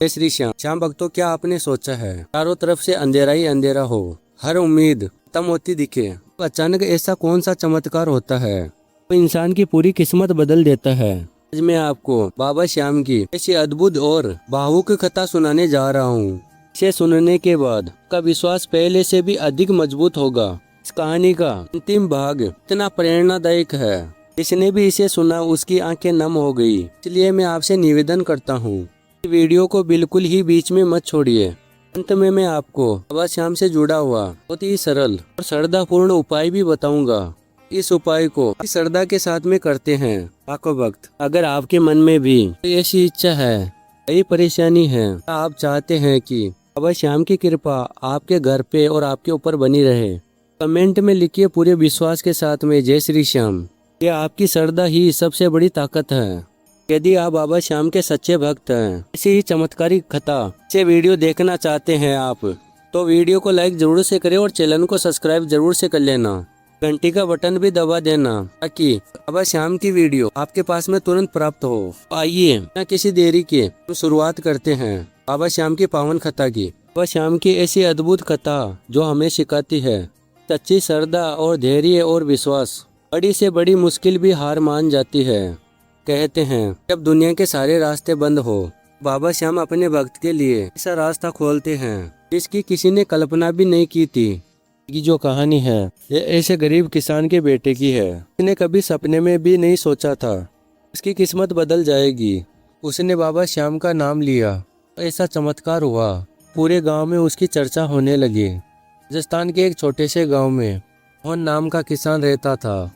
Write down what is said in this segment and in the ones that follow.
जय श्री श्याम। श्याम भक्तों, क्या आपने सोचा है चारों तरफ से अंधेरा ही अंधेरा हो, हर उम्मीद खत्म होती दिखे, तो अचानक ऐसा कौन सा चमत्कार होता है तो इंसान की पूरी किस्मत बदल देता है। आज मैं आपको बाबा श्याम की ऐसी अद्भुत और भावुक कथा सुनाने जा रहा हूँ। इसे सुनने के बाद का विश्वास पहले से भी अधिक मजबूत होगा। इस कहानी का अंतिम भाग इतना प्रेरणादायक है, जिसने भी इसे सुना उसकी आंखें नम हो गई। इसलिए मैं आपसे निवेदन करता हूँ, वीडियो को बिल्कुल ही बीच में मत छोड़िए। अंत में मैं आपको बाबा श्याम से जुड़ा हुआ बहुत ही सरल और श्रद्धापूर्ण उपाय भी बताऊंगा। इस उपाय को श्रद्धा के साथ में करते हैं। आपको वक्त अगर आपके मन में भी ऐसी इच्छा है, कई परेशानी है, आप चाहते हैं कि बाबा श्याम की कृपा आपके घर पे और आपके ऊपर बनी रहे, कमेंट में लिखिए पूरे विश्वास के साथ में जय श्री श्याम। ये आपकी श्रद्धा ही सबसे बड़ी ताकत है। यदि आप बाबा श्याम के सच्चे भक्त हैं, ऐसी ही चमत्कारिक कथा से वीडियो देखना चाहते हैं आप, तो वीडियो को लाइक जरूर से करें और चैनल को सब्सक्राइब जरूर से कर लेना। घंटी का बटन भी दबा देना ताकि बाबा श्याम की वीडियो आपके पास में तुरंत प्राप्त हो। आइए बिना किसी देरी के तो शुरुआत करते हैं बाबा श्याम की पावन कथा की। बाबा श्याम की ऐसी अद्भुत कथा जो हमें सिखाती है सच्ची श्रद्धा और धैर्य और विश्वास। बड़ी से बड़ी मुश्किल भी हार मान जाती है। कहते हैं जब दुनिया के सारे रास्ते बंद हो, बाबा श्याम अपने भक्त के लिए ऐसा रास्ता खोलते हैं जिसकी किसी ने कल्पना भी नहीं की थी। की जो कहानी है ये ऐसे गरीब किसान के बेटे की है। उसने कभी सपने में भी नहीं सोचा था उसकी किस्मत बदल जाएगी। उसने बाबा श्याम का नाम लिया, ऐसा चमत्कार हुआ, पूरे गांव में उसकी चर्चा होने लगी। राजस्थान के एक छोटे से गांव में मोहन नाम का किसान रहता था।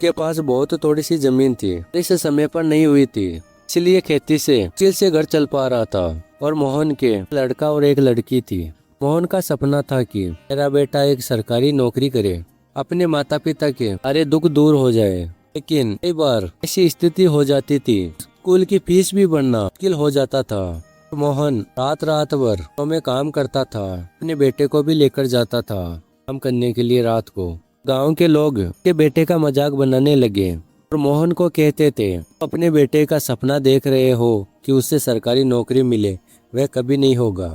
के पास बहुत थोड़ी सी जमीन थी, इस समय पर नहीं हुई थी, इसलिए खेती से मुश्किल से घर चल पा रहा था। और मोहन के लड़का और एक लड़की थी। मोहन का सपना था कि मेरा बेटा एक सरकारी नौकरी करे, अपने माता पिता के सारे दुख दूर हो जाए। लेकिन कई बार ऐसी स्थिति हो जाती थी, स्कूल की फीस भी भरना मुश्किल हो जाता था। मोहन रात रात भर में काम करता था, अपने बेटे को भी लेकर जाता था काम करने के लिए। रात को गांव के लोग के बेटे का मजाक बनाने लगे और मोहन को कहते थे, अपने बेटे का सपना देख रहे हो कि उससे सरकारी नौकरी मिले, वह कभी नहीं होगा।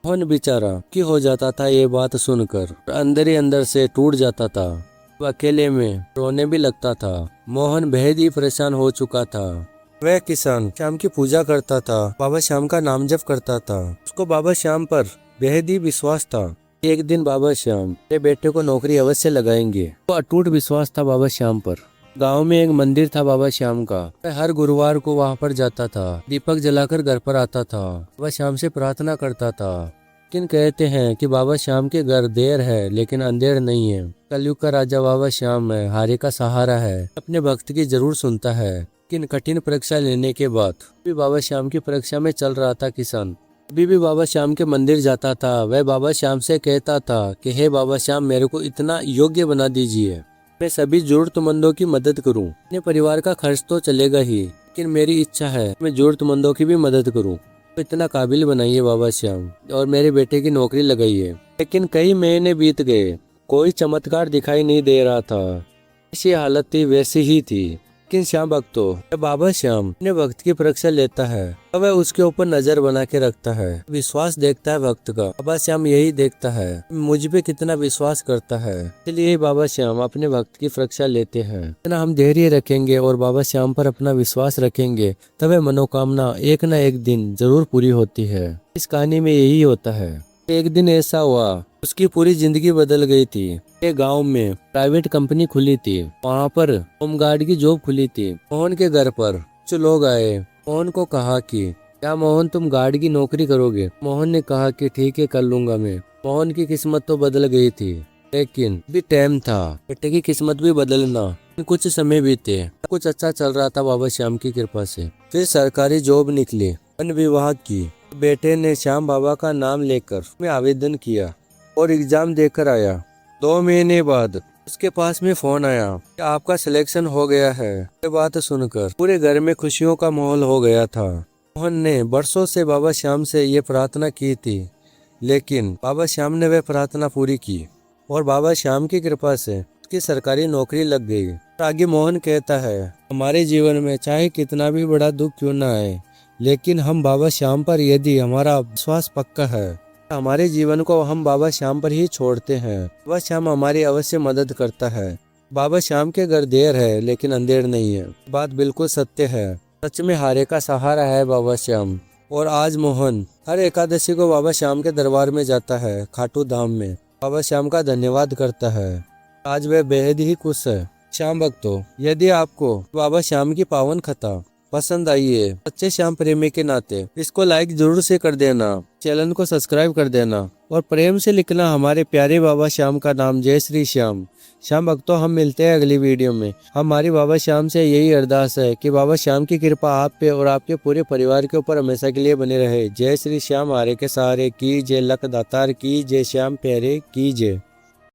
मोहन बेचारा की हो जाता था ये बात सुनकर, अंदर ही अंदर से टूट जाता था। वो अकेले में रोने भी लगता था। मोहन बेहद ही परेशान हो चुका था। वह किसान श्याम की पूजा करता था, बाबा श्याम का नाम जप करता था। उसको बाबा श्याम पर बेहद ही विश्वास था। एक दिन बाबा श्याम मेरे बेटे को नौकरी अवश्य लगाएंगे। तो अटूट विश्वास था बाबा श्याम पर। गांव में एक मंदिर था बाबा श्याम का। वह हर गुरुवार को वहां पर जाता था, दीपक जलाकर घर पर आता था, बाबा श्याम से प्रार्थना करता था। लेकिन कहते हैं कि बाबा श्याम के घर देर है लेकिन अंधेर नहीं है। कलयुग का राजा बाबा श्याम है, हारे का सहारा है, अपने भक्त की जरूर सुनता है। लेकिन कठिन परीक्षा लेने के बाद भी बाबा श्याम की परीक्षा में चल रहा था किसान। अभी भी बाबा श्याम के मंदिर जाता था। वह बाबा श्याम से कहता था कि हे बाबा श्याम, मेरे को इतना योग्य बना दीजिए, मैं सभी जरूरतमंदों की मदद करूं। अपने परिवार का खर्च तो चलेगा ही, लेकिन मेरी इच्छा है मैं जरूरतमंदों की भी मदद करूं। तो इतना काबिल बनाइए बाबा श्याम और मेरे बेटे की नौकरी लगाइए। लेकिन कई महीने बीत गए, कोई चमत्कार दिखाई नहीं दे रहा था। ऐसी हालत थी वैसी ही थी। लेकिन श्याम भक्तों, बाबा श्याम अपने भक्त की परीक्षा लेता है, वह उसके ऊपर नजर बना के रखता है, विश्वास देखता है भक्त का। बाबा श्याम यही देखता है मुझ पे कितना विश्वास करता है, इसलिए बाबा श्याम अपने भक्त की परीक्षा लेते हैं। इतना हम धैर्य रखेंगे और बाबा श्याम पर अपना विश्वास रखेंगे, तब मनोकामना एक न एक दिन जरूर पूरी होती है। इस कहानी में यही होता है। एक दिन ऐसा हुआ, उसकी पूरी जिंदगी बदल गई थी। एक गांव में प्राइवेट कंपनी खुली थी, वहां पर होमगार्ड की जॉब खुली थी। मोहन के घर पर कुछ लोग आए। मोहन को कहा कि क्या मोहन तुम गार्ड की नौकरी करोगे? मोहन ने कहा कि ठीक है, कर लूंगा मैं। मोहन की किस्मत तो बदल गई थी, लेकिन भी टाइम था बेटे की किस्मत भी बदलना। कुछ समय बीते, कुछ अच्छा चल रहा था बाबा श्याम की कृपा से। फिर सरकारी जॉब निकली वन विभाग की। बेटे ने श्याम बाबा का नाम लेकर में आवेदन किया और एग्जाम देकर आया। 2 महीने बाद उसके पास में फोन आया कि आपका सिलेक्शन हो गया है। ये बात सुनकर पूरे घर में खुशियों का माहौल हो गया था। मोहन ने बरसों से बाबा श्याम से ये प्रार्थना की थी, लेकिन बाबा श्याम ने वह प्रार्थना पूरी की और बाबा श्याम की कृपा से उसकी सरकारी नौकरी लग गई। आगे मोहन कहता है, हमारे जीवन में चाहे कितना भी बड़ा दुख क्यों ना आए, लेकिन हम बाबा श्याम पर यदि हमारा विश्वास पक्का है, हमारे जीवन को हम बाबा श्याम पर ही छोड़ते हैं। बाबा श्याम हमारी अवश्य मदद करता है। बाबा श्याम के घर देर है लेकिन अंधेर नहीं है, बात बिल्कुल सत्य है। सच में हारे का सहारा है बाबा श्याम। और आज मोहन हर एकादशी को बाबा श्याम के दरबार में जाता है, खाटू धाम में बाबा श्याम का धन्यवाद करता है। आज वह बेहद ही खुश है। श्याम भक्तों, यदि आपको बाबा श्याम की पावन कथा पसंद आई है, सच्चे श्याम प्रेमी के नाते इसको लाइक जरूर से कर देना, चैनल को सब्सक्राइब कर देना और प्रेम से लिखना हमारे प्यारे बाबा श्याम का नाम। जय श्री श्याम। श्याम भक्तों, हम मिलते हैं अगली वीडियो में। हमारी बाबा श्याम से यही अरदास है कि बाबा श्याम की कृपा आप पे और आपके पूरे परिवार के ऊपर हमेशा के लिए बने रहे। जय श्री श्याम। हारे के सहारे की जय, लख दातार की जय, श्याम प्यारे की जय।